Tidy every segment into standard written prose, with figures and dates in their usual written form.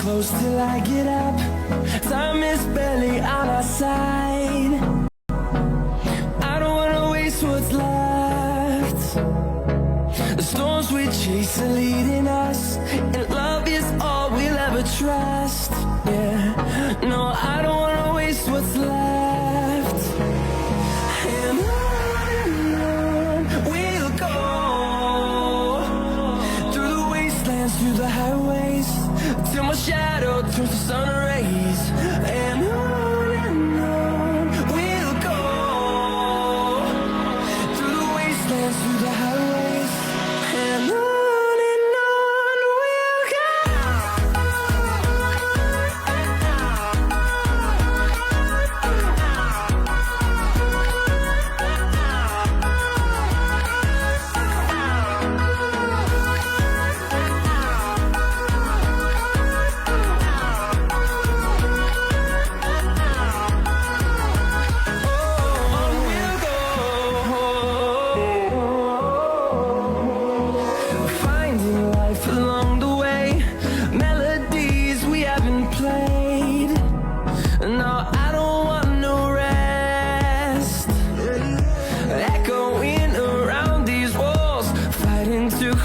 close till I get up. Time is barely on our side. I don't wanna waste what's left. The storms we chase are leading us, and love is all we'll ever trust. Yeah, no, I don't wanna waste what's left. And on we'll go, through the wastelands, through the highways, till my shadow turns to sun rays. And on we'll go, through the wastelands, through the highways, and on we'll go.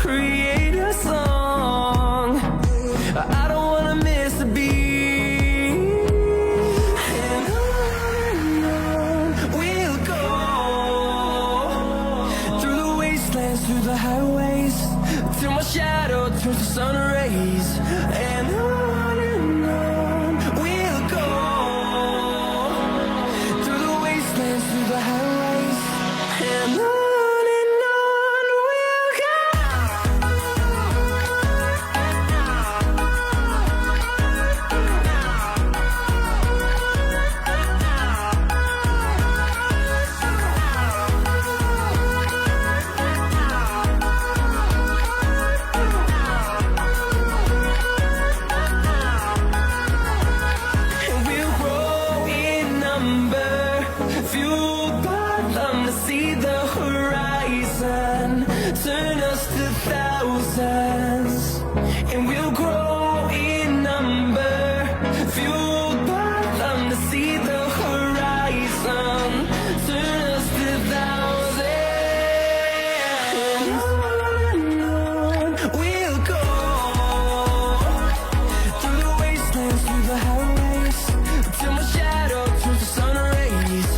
Create a song. I don't wanna miss a beat. And on we'll go, through the wastelands, through the highways, till my shadow turns to sun rays. And on we'll go, through the wastelands, through the highways, and on. Fueled by them to see the horizon, turn us to thousands, and we'll grow in number. Fueled by them to see the horizon, turn us to thousands. And on we'll go, through the wastelands, through the highways, till my shadow turns to sun rays.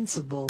invincible.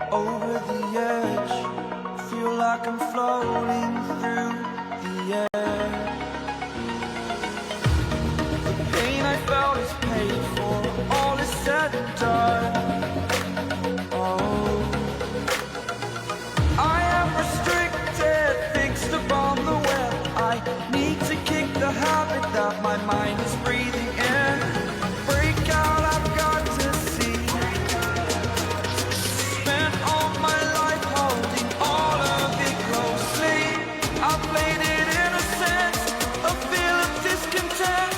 Over the edge, feel like I'm floating through the air. The pain I felt is paid for, all is said and done. Oh, I am restricted, fixed upon the web. I need to kick the habit that my mind is breathing in. Break out, I've got to see. Spent all my life holding all of it closely. I played it innocent, a feel of discontent.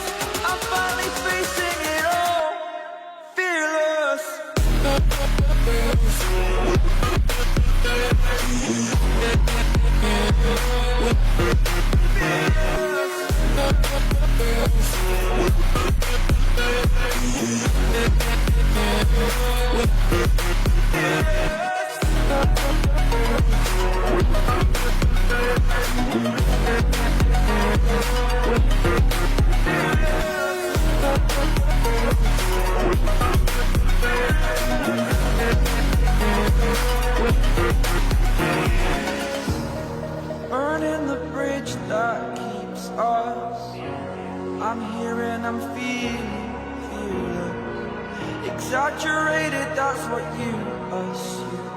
I'm finally facing it all, fearless. Burning the bridge that keeps us. I'm here and I'm feeling exaggerated, that's what you assume.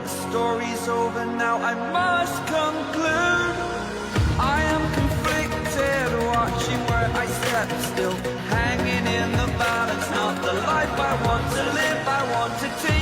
The story's over now, I must conclude. I am conflicted, watching where I step still, hanging in the balance. Not the life I want to live, I want to take